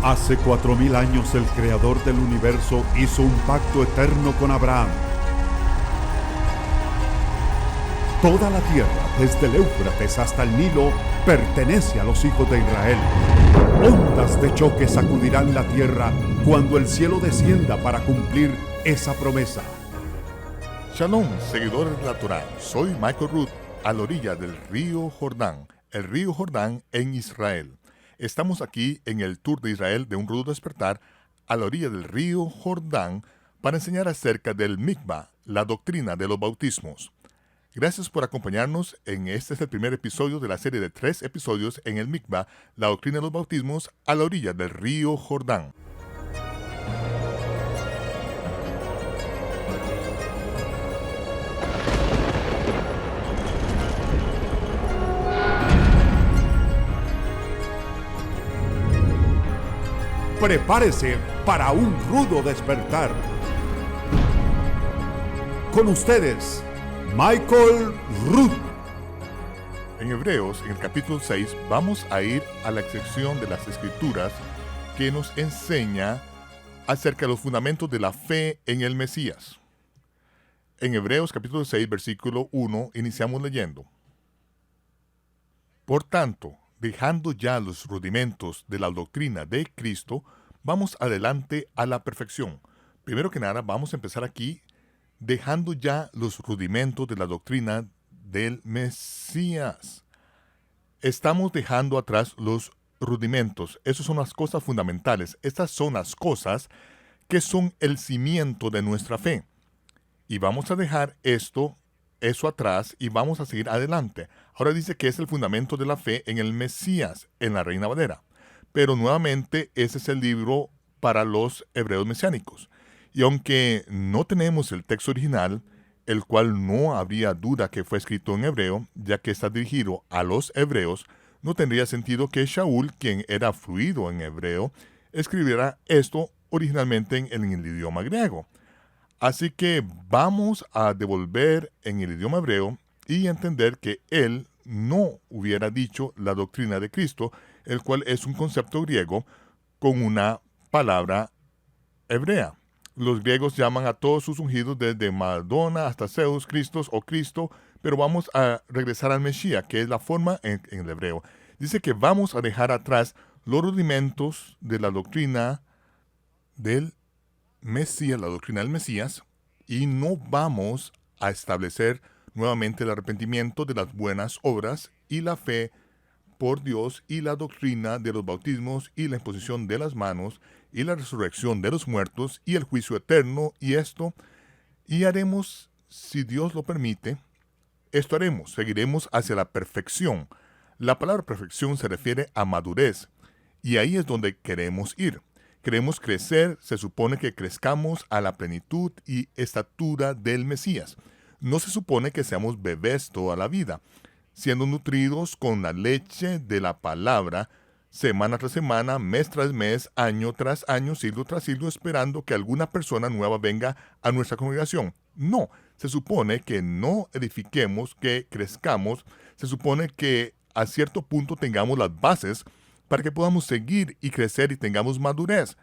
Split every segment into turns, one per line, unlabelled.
Hace 4000 años el Creador del universo hizo un pacto eterno con Abraham. Toda la tierra, desde el Éufrates hasta el Nilo, pertenece a los hijos de Israel. Ondas de choque sacudirán la tierra cuando el cielo descienda para cumplir esa promesa.
Shalom, seguidores de la Torá. Soy Michael Root, a la orilla del río Jordán, el río Jordán en Israel. Estamos aquí en el Tour de Israel de Un Rudo Despertar, a la orilla del río Jordán, para enseñar acerca del Mikvah, la doctrina de los bautismos. Gracias por acompañarnos este es el primer episodio de la serie de 3 episodios en el Mikvah, la doctrina de los bautismos, a la orilla del río Jordán.
Prepárese para un rudo despertar. Con ustedes, Michael Root.
En Hebreos, en el capítulo 6, vamos a ir a la sección de las Escrituras que nos enseña acerca de los fundamentos de la fe en el Mesías. En Hebreos capítulo 6, versículo 1, iniciamos leyendo. Por tanto, dejando ya los rudimentos de la doctrina de Cristo, vamos adelante a la perfección. Primero que nada, vamos a empezar aquí, dejando ya los rudimentos de la doctrina del Mesías. Estamos dejando atrás los rudimentos. Esas son las cosas fundamentales. Estas son las cosas que son el cimiento de nuestra fe. Y vamos a dejar eso atrás y vamos a seguir adelante. Ahora dice que es el fundamento de la fe en el Mesías, en la Reina Valera. Pero nuevamente ese es el libro para los hebreos mesiánicos. Y aunque no tenemos el texto original, el cual no habría duda que fue escrito en hebreo, ya que está dirigido a los hebreos, no tendría sentido que Shaul, quien era fluido en hebreo, escribiera esto originalmente en el idioma griego. Así que vamos a devolver en el idioma hebreo y entender que él no hubiera dicho la doctrina de Cristo, el cual es un concepto griego con una palabra hebrea. Los griegos llaman a todos sus ungidos desde Madonna hasta Zeus, Cristos o Cristo, pero vamos a regresar al Mesías, que es la forma en el hebreo. Dice que vamos a dejar atrás los rudimentos de la doctrina del Mesías, la doctrina del Mesías, y no vamos a establecer nuevamente el arrepentimiento de las buenas obras y la fe por Dios y la doctrina de los bautismos y la imposición de las manos y la resurrección de los muertos y el juicio eterno y haremos, si Dios lo permite, esto haremos, seguiremos hacia la perfección. La palabra perfección se refiere a madurez y ahí es donde queremos ir. Queremos crecer, se supone que crezcamos a la plenitud y estatura del Mesías. No se supone que seamos bebés toda la vida, siendo nutridos con la leche de la palabra, semana tras semana, mes tras mes, año tras año, siglo tras siglo, esperando que alguna persona nueva venga a nuestra congregación. No, se supone que no edifiquemos, que crezcamos, se supone que a cierto punto tengamos las bases para que podamos seguir y crecer y tengamos madurez.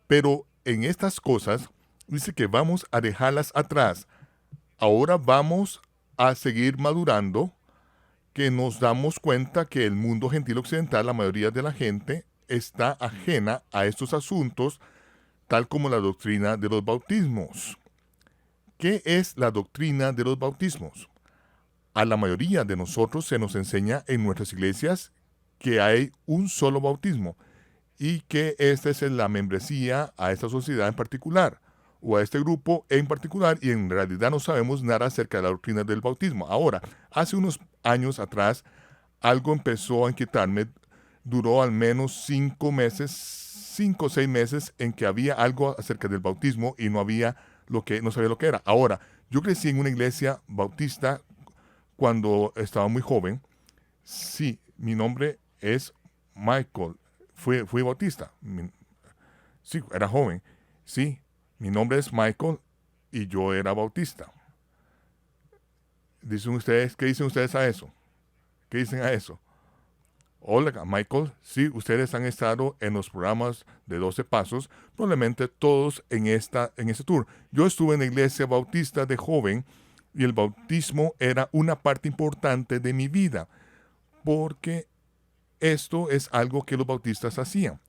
Pero en estas cosas, dice que vamos a dejarlas atrás. Ahora vamos a seguir madurando, que nos damos cuenta que el mundo gentil occidental, la mayoría de la gente, está ajena a estos asuntos, tal como la doctrina de los bautismos. ¿Qué es la doctrina de los bautismos? A la mayoría de nosotros se nos enseña en nuestras iglesias que hay un solo bautismo y que esta es la membresía a esta sociedad en particular o a este grupo en particular, y en realidad no sabemos nada acerca de la doctrina del bautismo. Ahora, hace unos años atrás, algo empezó a inquietarme, duró al menos 5 o 6 meses en que había algo acerca del bautismo y no sabía lo que era. Ahora, yo crecí en una iglesia bautista cuando estaba muy joven. Sí, mi nombre es Michael. Fui bautista. Sí, era joven. Sí, mi nombre es Michael y yo era bautista. Dicen ustedes, ¿qué dicen ustedes a eso? ¿Qué dicen a eso? Hola, Michael. Sí, ustedes han estado en los programas de 12 Pasos, probablemente todos en este tour. Yo estuve en la iglesia bautista de joven y el bautismo era una parte importante de mi vida, porque esto es algo que los bautistas hacían.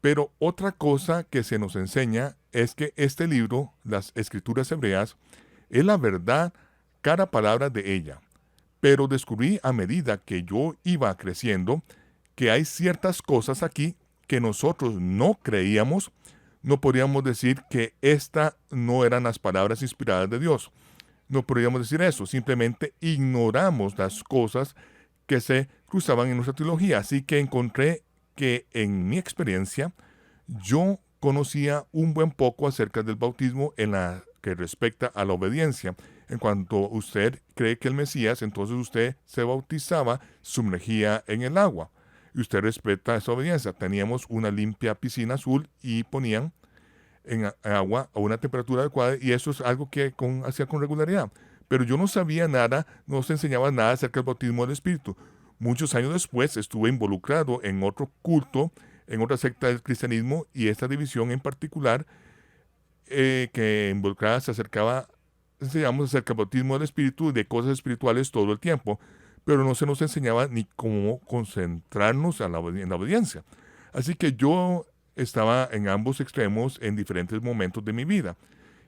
Pero otra cosa que se nos enseña es que este libro, las Escrituras Hebreas, es la verdad, cada palabra de ella. Pero descubrí a medida que yo iba creciendo que hay ciertas cosas aquí que nosotros no creíamos. No podríamos decir que esta no eran las palabras inspiradas de Dios. No podríamos decir eso. Simplemente ignoramos las cosas que se cruzaban en nuestra teología. Así que encontré que en mi experiencia yo conocía un buen poco acerca del bautismo en la que respecta a la obediencia. En cuanto usted cree que el Mesías, entonces usted se bautizaba, sumergía en el agua. Y usted respeta esa obediencia. Teníamos una limpia piscina azul y ponían en agua a una temperatura adecuada, y eso es algo que hacía con regularidad. Pero yo no sabía nada, no se enseñaba nada acerca del bautismo del Espíritu. Muchos años después estuve involucrado en otro culto, en otra secta del cristianismo, y esta división en particular que involucrada se acercaba, enseñamos acerca del bautismo del Espíritu y de cosas espirituales todo el tiempo, pero no se nos enseñaba ni cómo concentrarnos en la obediencia. Así que yo estaba en ambos extremos en diferentes momentos de mi vida.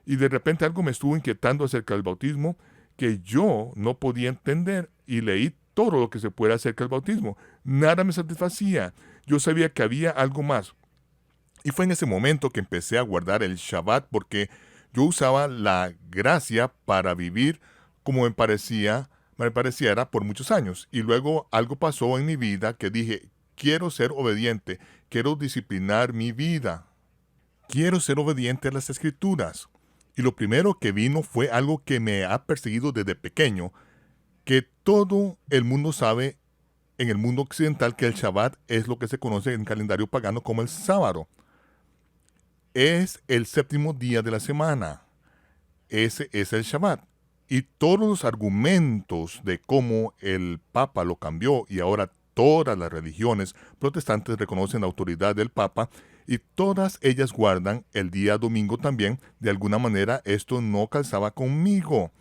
Y de repente algo me estuvo inquietando acerca del bautismo que yo no podía entender, y leí todo lo que se puede acerca del bautismo. Nada me satisfacía. Yo sabía que había algo más. Y fue en ese momento que empecé a guardar el Shabbat, porque yo usaba la gracia para vivir como me pareciera por muchos años. Y luego algo pasó en mi vida que dije, quiero ser obediente, quiero disciplinar mi vida, quiero ser obediente a las Escrituras. Y lo primero que vino fue algo que me ha perseguido desde pequeño, que todo el mundo sabe en el mundo occidental, que el Shabbat es lo que se conoce en el calendario pagano como el sábado. Es el séptimo día de la semana. Ese es el Shabbat. Y todos los argumentos de cómo el Papa lo cambió y ahora todas las religiones protestantes reconocen la autoridad del Papa y todas ellas guardan el día domingo también, de alguna manera esto no calzaba conmigo.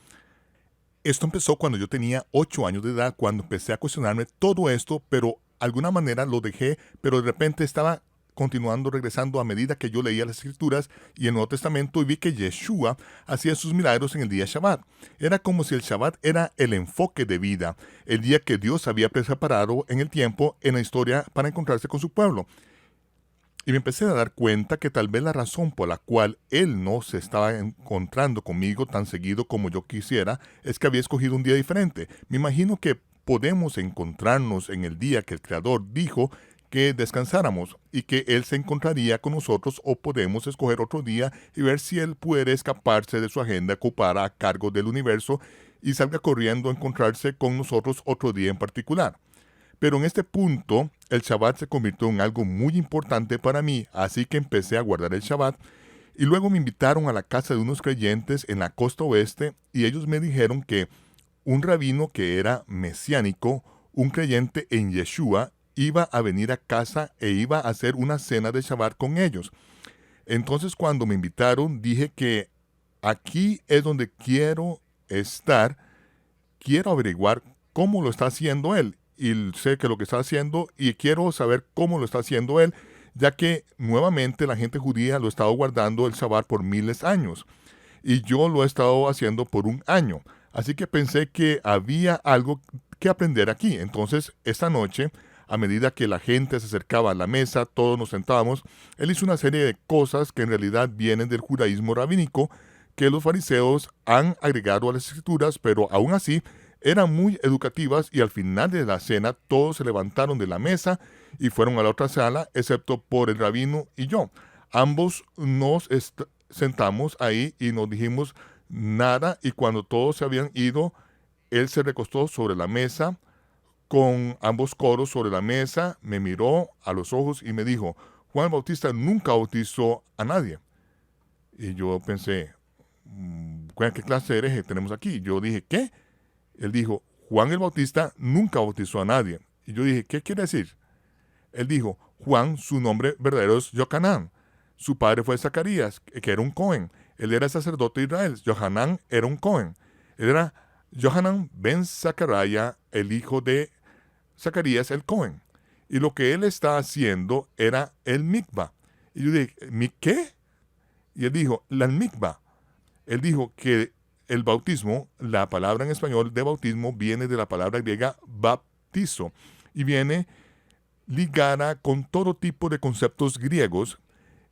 Esto empezó cuando yo tenía 8 años de edad, cuando empecé a cuestionarme todo esto, pero de alguna manera lo dejé, pero de repente estaba continuando, regresando a medida que yo leía las Escrituras y el Nuevo Testamento, y vi que Yeshua hacía sus milagros en el día Shabbat. Era como si el Shabbat era el enfoque de vida, el día que Dios había preparado en el tiempo, en la historia, para encontrarse con su pueblo. Y me empecé a dar cuenta que tal vez la razón por la cual Él no se estaba encontrando conmigo tan seguido como yo quisiera es que había escogido un día diferente. Me imagino que podemos encontrarnos en el día que el Creador dijo que descansáramos y que Él se encontraría con nosotros, o podemos escoger otro día y ver si Él puede escaparse de su agenda ocupada a cargo del universo y salga corriendo a encontrarse con nosotros otro día en particular. Pero en este punto, el Shabbat se convirtió en algo muy importante para mí, así que empecé a guardar el Shabbat. Y luego me invitaron a la casa de unos creyentes en la costa oeste, y ellos me dijeron que un rabino que era mesiánico, un creyente en Yeshua, iba a venir a casa e iba a hacer una cena de Shabbat con ellos. Entonces, cuando me invitaron, dije que aquí es donde quiero estar, quiero averiguar cómo lo está haciendo él. Y sé que lo que está haciendo, y quiero saber cómo lo está haciendo él, ya que nuevamente la gente judía lo ha estado guardando el Shabbat por miles de años, y yo lo he estado haciendo por un año. Así que pensé que había algo que aprender aquí. Entonces, esta noche, a medida que la gente se acercaba a la mesa, todos nos sentábamos, él hizo una serie de cosas que en realidad vienen del judaísmo rabínico, que los fariseos han agregado a las Escrituras, pero aún así eran muy educativas, y al final de la cena todos se levantaron de la mesa y fueron a la otra sala, excepto por el rabino y yo. Ambos nos sentamos ahí y nos dijimos nada, y cuando todos se habían ido, él se recostó sobre la mesa con ambos codos sobre la mesa, me miró a los ojos y me dijo, Juan el Bautista nunca bautizó a nadie. Y yo pensé, ¿qué clase de hereje tenemos aquí? Yo dije, ¿qué? Él dijo, Juan el Bautista nunca bautizó a nadie. Y yo dije, ¿qué quiere decir? Él dijo, Juan, su nombre verdadero es Johanán. Su padre fue Zacarías, que era un Cohen. Él era sacerdote de Israel. Johanán era un Cohen. Él era Johanán ben Zacarías, el hijo de Zacarías el Cohen. Y lo que él está haciendo era el mikvah. Y yo dije, ¿qué? Y él dijo, la mikvah. Él dijo que el bautismo, la palabra en español de bautismo, viene de la palabra griega baptizo. Y viene ligada con todo tipo de conceptos griegos.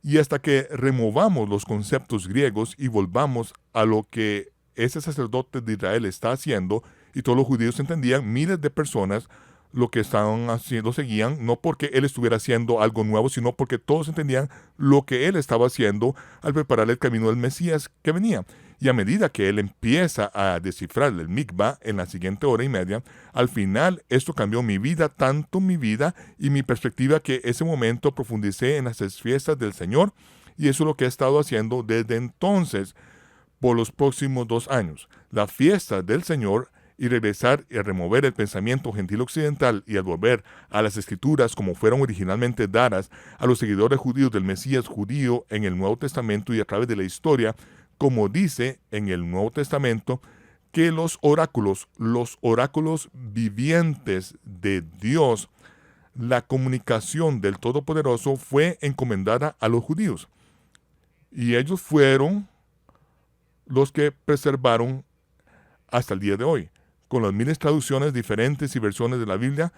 Y hasta que removamos los conceptos griegos y volvamos a lo que ese sacerdote de Israel está haciendo, y todos los judíos entendían, miles de personas lo que estaban haciendo seguían, no porque él estuviera haciendo algo nuevo, sino porque todos entendían lo que él estaba haciendo al preparar el camino del Mesías que venía. Y a medida que él empieza a descifrar el mikvah en la siguiente hora y media, al final esto cambió mi vida, tanto mi vida y mi perspectiva, que ese momento profundicé en las fiestas del Señor, y eso es lo que he estado haciendo desde entonces por los próximos 2 años. La fiesta del Señor, y regresar y remover el pensamiento gentil occidental y al volver a las escrituras como fueron originalmente dadas a los seguidores judíos del Mesías judío en el Nuevo Testamento y a través de la historia, como dice en el Nuevo Testamento, que los oráculos vivientes de Dios, la comunicación del Todopoderoso fue encomendada a los judíos. Y ellos fueron los que preservaron hasta el día de hoy, con las miles de traducciones diferentes y versiones de la Biblia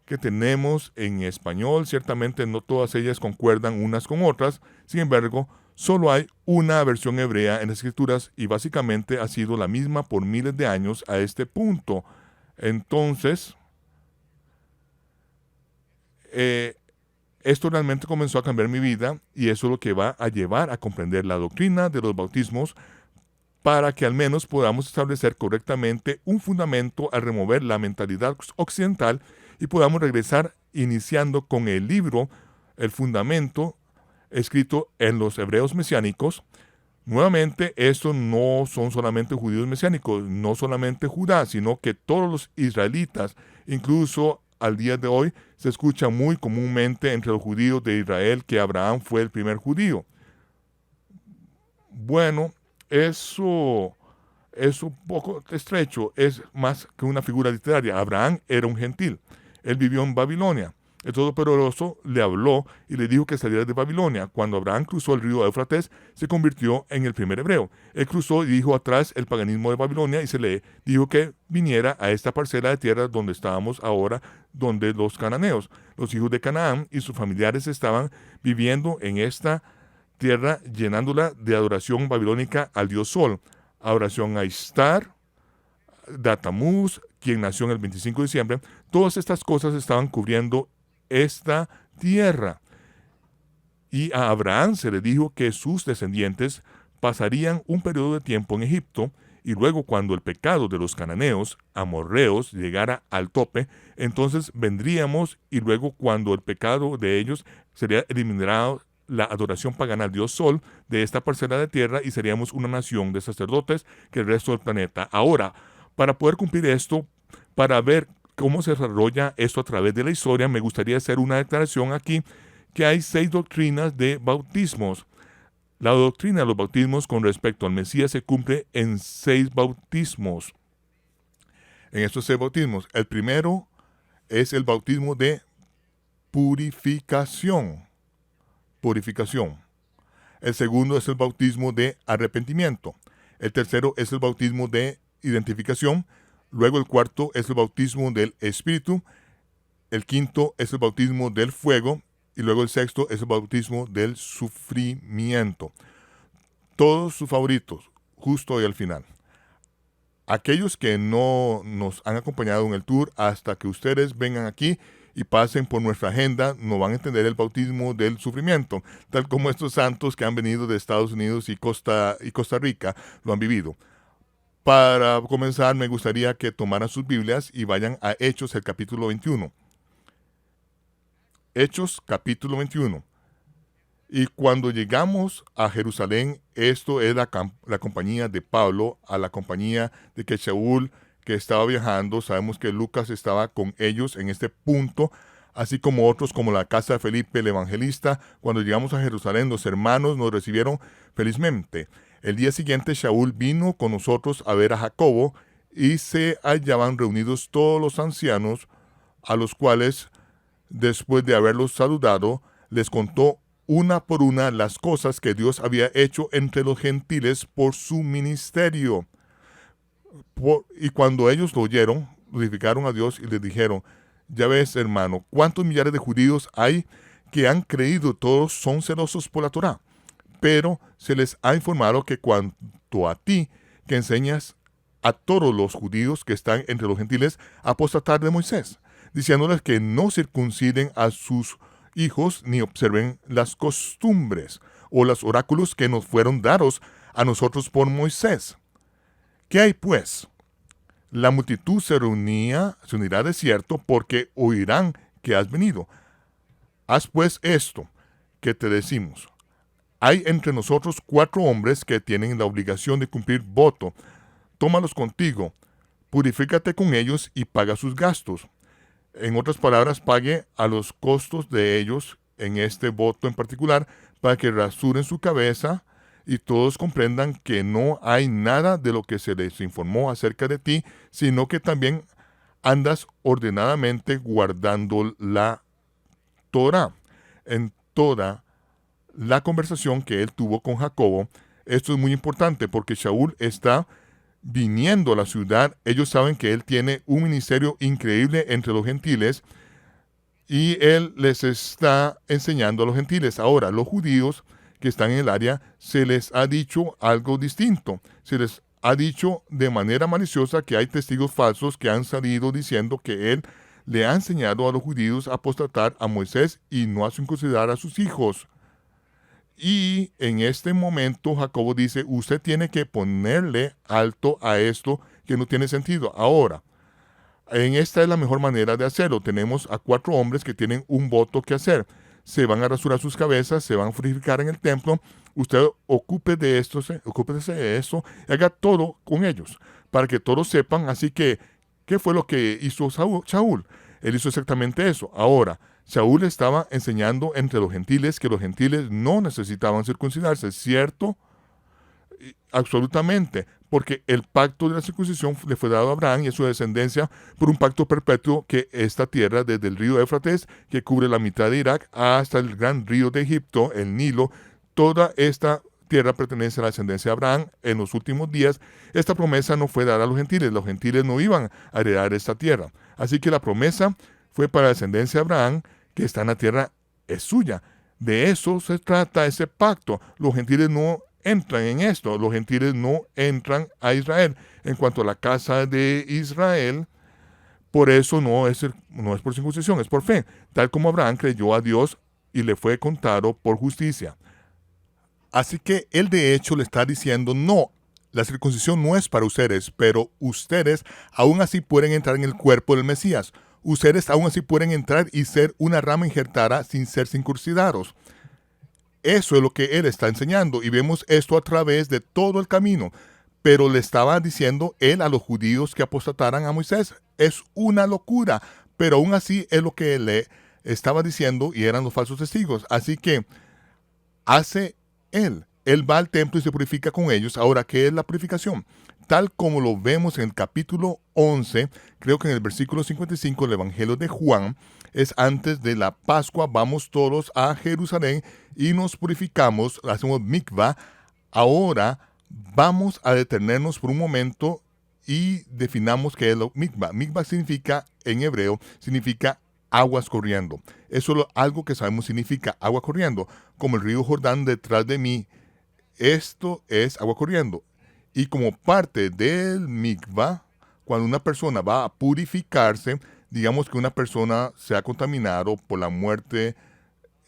que tenemos en español. Ciertamente no todas ellas concuerdan unas con otras, sin embargo, solo hay una versión hebrea en las Escrituras y básicamente ha sido la misma por miles de años a este punto. Entonces, esto realmente comenzó a cambiar mi vida, y eso es lo que va a llevar a comprender la doctrina de los bautismos, para que al menos podamos establecer correctamente un fundamento al remover la mentalidad occidental y podamos regresar iniciando con el libro, el fundamento escrito en los hebreos mesiánicos. Nuevamente, estos no son solamente judíos mesiánicos, no solamente Judá, sino que todos los israelitas, incluso al día de hoy, se escucha muy comúnmente entre los judíos de Israel que Abraham fue el primer judío. Bueno, eso es un poco estrecho, es más que una figura literaria. Abraham era un gentil, él vivió en Babilonia. El Todopoderoso le habló y le dijo que saliera de Babilonia. Cuando Abraham cruzó el río Éufrates, se convirtió en el primer hebreo. Él cruzó y dijo atrás el paganismo de Babilonia, y se le dijo que viniera a esta parcela de tierra donde estábamos ahora, donde los cananeos, los hijos de Canaán y sus familiares estaban viviendo en esta tierra, llenándola de adoración babilónica al dios Sol, adoración a Istar, de Tamuz, quien nació en el 25 de diciembre. Todas estas cosas estaban cubriendo esta tierra. Y a Abraham se le dijo que sus descendientes pasarían un periodo de tiempo en Egipto, y luego, cuando el pecado de los cananeos, amorreos, llegara al tope, entonces vendríamos, y luego cuando el pecado de ellos sería eliminado la adoración pagana al dios Sol de esta parcela de tierra, y seríamos una nación de sacerdotes que el resto del planeta. Ahora, para poder cumplir esto, para ver cómo se desarrolla esto a través de la historia, me gustaría hacer una declaración aquí, que hay 6 doctrinas de bautismos. La doctrina de los bautismos con respecto al Mesías se cumple en 6 bautismos. En estos 6 bautismos, el primero es el bautismo de purificación. El segundo es el bautismo de arrepentimiento. El tercero es el bautismo de identificación. Luego el cuarto es el bautismo del Espíritu. El quinto es el bautismo del fuego. Y luego el sexto es el bautismo del sufrimiento. Todos sus favoritos, justo hoy al final. Aquellos que no nos han acompañado en el tour, hasta que ustedes vengan aquí y pasen por nuestra agenda, no van a entender el bautismo del sufrimiento, tal como estos santos que han venido de Estados Unidos y Costa Rica lo han vivido. Para comenzar, me gustaría que tomaran sus Biblias y vayan a Hechos, el capítulo 21. Hechos, capítulo 21. Y cuando llegamos a Jerusalén, esto es la compañía de Pablo, a la compañía de que Shaul que estaba viajando. Sabemos que Lucas estaba con ellos en este punto, así como otros como la casa de Felipe el Evangelista. Cuando llegamos a Jerusalén, los hermanos nos recibieron felizmente. El día siguiente, Shaul vino con nosotros a ver a Jacobo, y se hallaban reunidos todos los ancianos, a los cuales, después de haberlos saludado, les contó una por una las cosas que Dios había hecho entre los gentiles por su ministerio. Y cuando ellos lo oyeron, glorificaron a Dios y les dijeron: ya ves, hermano, cuántos millares de judíos hay que han creído, todos son celosos por la Torá. Pero se les ha informado que cuanto a ti, que enseñas a todos los judíos que están entre los gentiles a apostatar de Moisés, diciéndoles que no circunciden a sus hijos ni observen las costumbres o los oráculos que nos fueron dados a nosotros por Moisés. ¿Qué hay pues? La multitud se unirá de cierto, porque oirán que has venido. Haz pues esto que te decimos. Hay entre nosotros 4 hombres que tienen la obligación de cumplir voto. Tómalos contigo, purifícate con ellos y paga sus gastos. En otras palabras, pague a los costos de ellos en este voto en particular, para que rasuren su cabeza y todos comprendan que no hay nada de lo que se les informó acerca de ti, sino que también andas ordenadamente guardando la Torá. En toda la conversación que él tuvo con Jacobo, esto es muy importante porque Shaul está viniendo a la ciudad. Ellos saben que él tiene un ministerio increíble entre los gentiles y él les está enseñando a los gentiles. Ahora, los judíos que están en el área, se les ha dicho algo distinto. Se les ha dicho de manera maliciosa que hay testigos falsos que han salido diciendo que él le ha enseñado a los judíos a apostatar a Moisés y no a circuncidar a sus hijos. Y en este momento Jacobo dice: usted tiene que ponerle alto a esto que no tiene sentido. Ahora, en esta es la mejor manera de hacerlo. Tenemos a 4 hombres que tienen un voto que hacer. Se van a rasurar sus cabezas, se van a purificar en el templo. Usted ocúpese de esto y haga todo con ellos, para que todos sepan. Así que, ¿qué fue lo que hizo Shaul? Él hizo exactamente eso. Ahora, Shaul estaba enseñando entre los gentiles que los gentiles no necesitaban circuncidarse, ¿cierto? Absolutamente, porque el pacto de la circuncisión le fue dado a Abraham y a su descendencia por un pacto perpetuo, que esta tierra, desde el río Éufrates, que cubre la mitad de Irak, hasta el gran río de Egipto, el Nilo, toda esta tierra pertenece a la descendencia de Abraham. En los últimos días, esta promesa no fue dada a los gentiles no iban a heredar esta tierra. Así que la promesa fue para la descendencia de Abraham, que está en la tierra, es suya. De eso se trata ese pacto. Los gentiles no entran en esto, los gentiles no entran a Israel. En cuanto a la casa de Israel, por eso no es por circuncisión, es por fe, tal como Abraham creyó a Dios y le fue contado por justicia. Así que él de hecho le está diciendo: no, la circuncisión no es para ustedes, pero ustedes aún así pueden entrar en el cuerpo del Mesías. Ustedes aún así pueden entrar y ser una rama injertada sin ser circuncidados. Eso es lo que él está enseñando, y vemos esto a través de todo el camino. Pero le estaba diciendo él a los judíos que apostataran a Moisés. Es una locura, pero aún así es lo que le estaba diciendo, y eran los falsos testigos. Así que hace él va al templo y se purifica con ellos. Ahora, ¿qué es la purificación? Tal como lo vemos en el capítulo 11, creo que en el versículo 55 del Evangelio de Juan, es antes de la Pascua. Vamos todos a Jerusalén y nos purificamos, hacemos mikvah. Ahora vamos a detenernos por un momento y definamos qué es lo mikvah. Mikvah significa, en hebreo, significa aguas corriendo. Eso es algo que sabemos significa agua corriendo, como el río Jordán detrás de mí. Esto es agua corriendo. Y como parte del mikvah, cuando una persona va a purificarse, digamos que una persona se ha contaminado por la muerte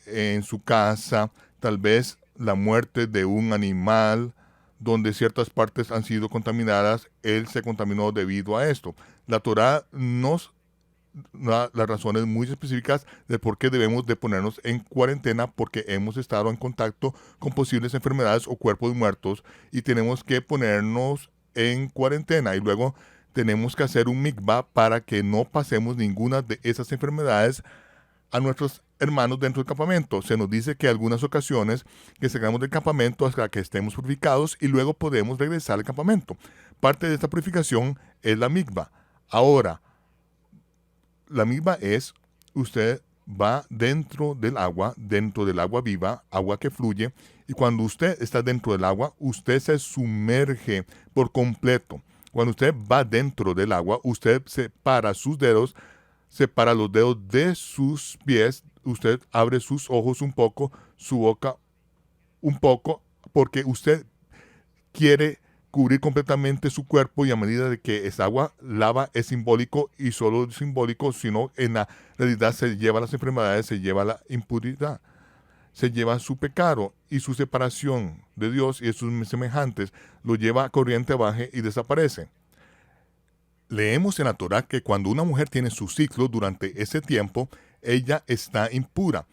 en su casa, tal vez la muerte de un animal donde ciertas partes han sido contaminadas, él se contaminó debido a esto. La Torá nos da las razones muy específicas de por qué debemos de ponernos en cuarentena, porque hemos estado en contacto con posibles enfermedades o cuerpos muertos y tenemos que ponernos en cuarentena. Y luego tenemos que hacer un mikvah para que no pasemos ninguna de esas enfermedades a nuestros hermanos dentro del campamento. Se nos dice que en algunas ocasiones que salgamos del campamento hasta que estemos purificados y luego podemos regresar al campamento. Parte de esta purificación es la mikvah. Ahora, la mikvah es, usted va dentro del agua viva, agua que fluye, y cuando usted está dentro del agua, usted se sumerge por completo. Cuando usted va dentro del agua, usted separa sus dedos, separa los dedos de sus pies, usted abre sus ojos un poco, su boca un poco, porque usted quiere cubrir completamente su cuerpo, y a medida de que esa agua lava es simbólico, y solo simbólico, sino en la realidad se lleva las enfermedades, se lleva la impuridad, se lleva su pecado y su separación de Dios y de sus semejantes, lo lleva a corriente abajo y desaparece. Leemos en la Torá que cuando una mujer tiene su ciclo durante ese tiempo, ella está impura.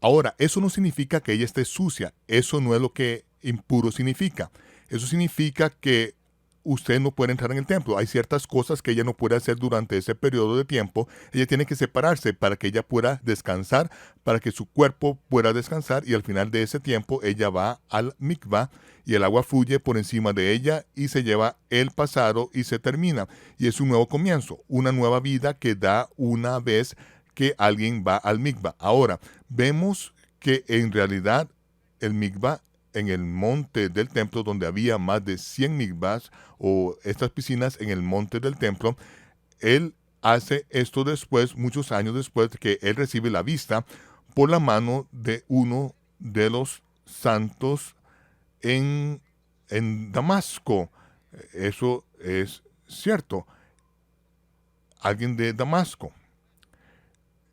Ahora, eso no significa que ella esté sucia, eso no es lo que impuro significa. Eso significa que usted no puede entrar en el templo. Hay ciertas cosas que ella no puede hacer durante ese periodo de tiempo. Ella tiene que separarse para que ella pueda descansar, para que su cuerpo pueda descansar, y al final de ese tiempo ella va al mikvah y el agua fluye por encima de ella y se lleva el pasado y se termina. Y es un nuevo comienzo, una nueva vida que da una vez que alguien va al mikvah. Ahora, vemos que en realidad el mikvah en el monte del templo, donde había más de 100 mikvahs o estas piscinas en el monte del templo, él hace esto después, muchos años después de que él recibe la vista por la mano de uno de los santos en Damasco. Eso es cierto. Alguien de Damasco.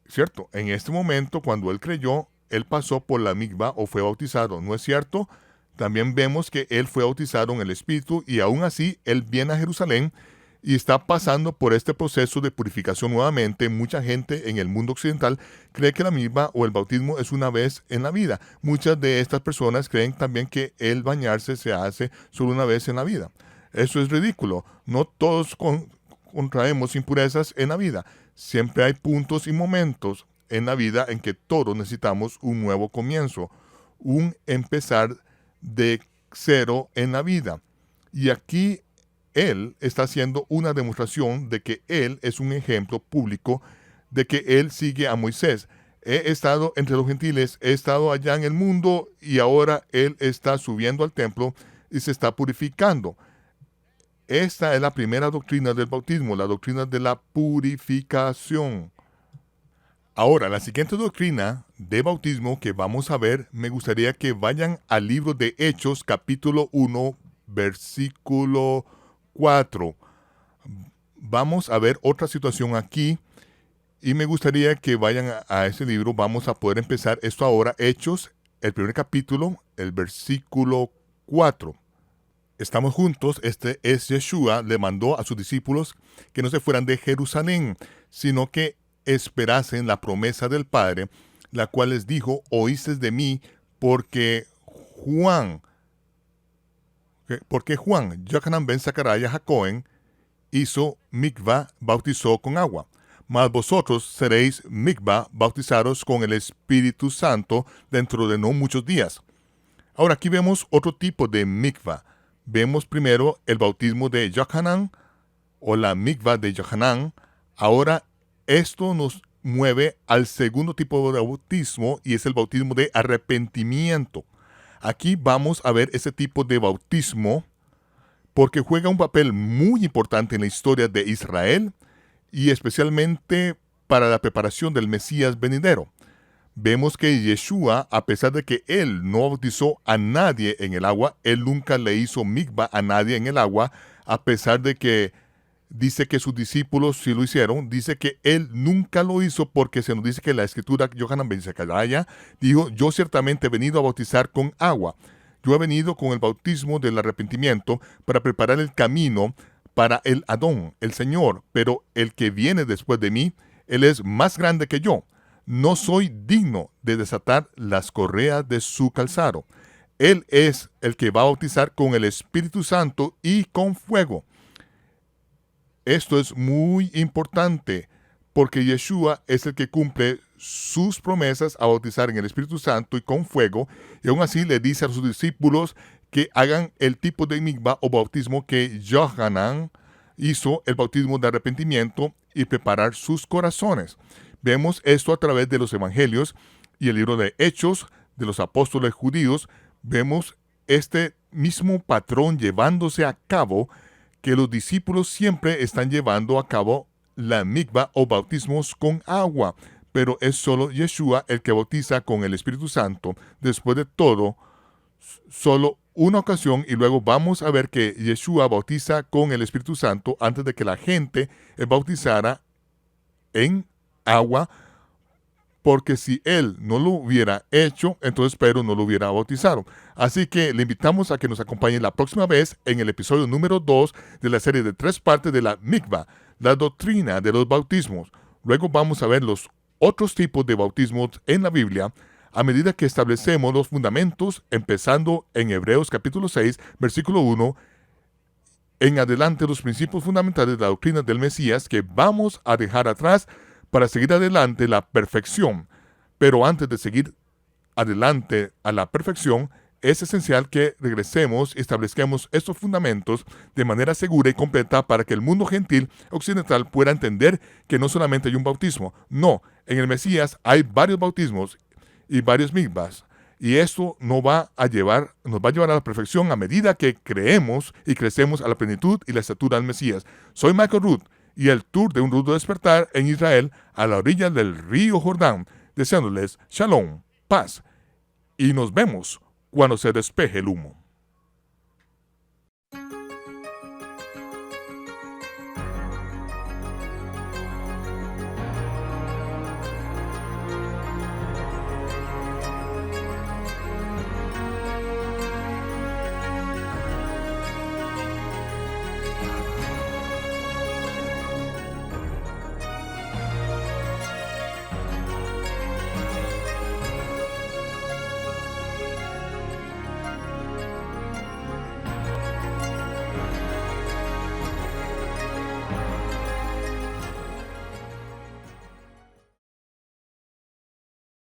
Cierto, en este momento, cuando él creyó, él pasó por la mikvah o fue bautizado, ¿no es cierto? También vemos que él fue bautizado en el Espíritu, y aún así él viene a Jerusalén y está pasando por este proceso de purificación nuevamente. Mucha gente en el mundo occidental cree que la mikvah o el bautismo es una vez en la vida. Muchas de estas personas creen también que el bañarse se hace solo una vez en la vida. Eso es ridículo. No todos contraemos impurezas en la vida. Siempre hay puntos y momentos en la vida en que todos necesitamos un nuevo comienzo, un empezar de cero en la vida. Y aquí él está haciendo una demostración de que él es un ejemplo público, de que él sigue a Moisés. He estado entre los gentiles, he estado allá en el mundo, y ahora él está subiendo al templo y se está purificando. Esta es la primera doctrina del bautismo, la doctrina de la purificación. Ahora, la siguiente doctrina de bautismo que vamos a ver, me gustaría que vayan al libro de Hechos, capítulo 1, versículo 4. Vamos a ver otra situación aquí, y me gustaría que vayan a ese libro. Vamos a poder empezar esto ahora. Hechos, el primer capítulo, el versículo 4. Estamos juntos. Este es Yeshua, le mandó a sus discípulos que no se fueran de Jerusalén, sino que esperasen la promesa del Padre, la cual les dijo: oísteis de mí, porque Juan, Yohanan ben Zacarías Jacoen, hizo mikvah, bautizó con agua. Mas vosotros seréis mikvah, bautizaros con el Espíritu Santo dentro de no muchos días. Ahora aquí vemos otro tipo de mikvah. Vemos primero el bautismo de Yohanan, o la mikvah de Yohanan. Ahora esto nos mueve al segundo tipo de bautismo, y es el bautismo de arrepentimiento. Aquí vamos a ver ese tipo de bautismo porque juega un papel muy importante en la historia de Israel, y especialmente para la preparación del Mesías venidero. Vemos que Yeshua, a pesar de que él no bautizó a nadie en el agua, él nunca le hizo mikvah a nadie en el agua, a pesar de que dice que sus discípulos sí lo hicieron. Dice que él nunca lo hizo porque se nos dice que la escritura, Yohanan ben Zacarías, dijo: yo ciertamente he venido a bautizar con agua. Yo he venido con el bautismo del arrepentimiento para preparar el camino para el Adón, el Señor. Pero el que viene después de mí, él es más grande que yo. No soy digno de desatar las correas de su calzado. Él es el que va a bautizar con el Espíritu Santo y con fuego. Esto es muy importante porque Yeshua es el que cumple sus promesas a bautizar en el Espíritu Santo y con fuego, y aún así le dice a sus discípulos que hagan el tipo de mikvah o bautismo que Yohanan hizo, el bautismo de arrepentimiento y preparar sus corazones. Vemos esto a través de los evangelios y el libro de Hechos de los apóstoles judíos. Vemos este mismo patrón llevándose a cabo, que los discípulos siempre están llevando a cabo la mikvah o bautismos con agua, pero es solo Yeshua el que bautiza con el Espíritu Santo. Después de todo, solo una ocasión, y luego vamos a ver que Yeshua bautiza con el Espíritu Santo antes de que la gente bautizara en agua, porque si él no lo hubiera hecho, entonces Pedro no lo hubiera bautizado. Así que le invitamos a que nos acompañe la próxima vez en el episodio número 2 de la serie de 3 partes de la mikvah, la doctrina de los bautismos. Luego vamos a ver los otros tipos de bautismos en la Biblia a medida que establecemos los fundamentos, empezando en Hebreos capítulo 6, versículo 1, en adelante los principios fundamentales de la doctrina del Mesías que vamos a dejar atrás para seguir adelante la perfección. Pero antes de seguir adelante a la perfección, es esencial que regresemos y establezcamos estos fundamentos de manera segura y completa para que el mundo gentil occidental pueda entender que no solamente hay un bautismo. No, en el Mesías hay varios bautismos y varios mikvahs. Y esto nos va a llevar a la perfección a medida que creemos y crecemos a la plenitud y la estatura del Mesías. Soy Michael Root, y el tour de un rudo despertar en Israel a la orilla del río Jordán, deseándoles shalom, paz, y nos vemos cuando se despeje el humo.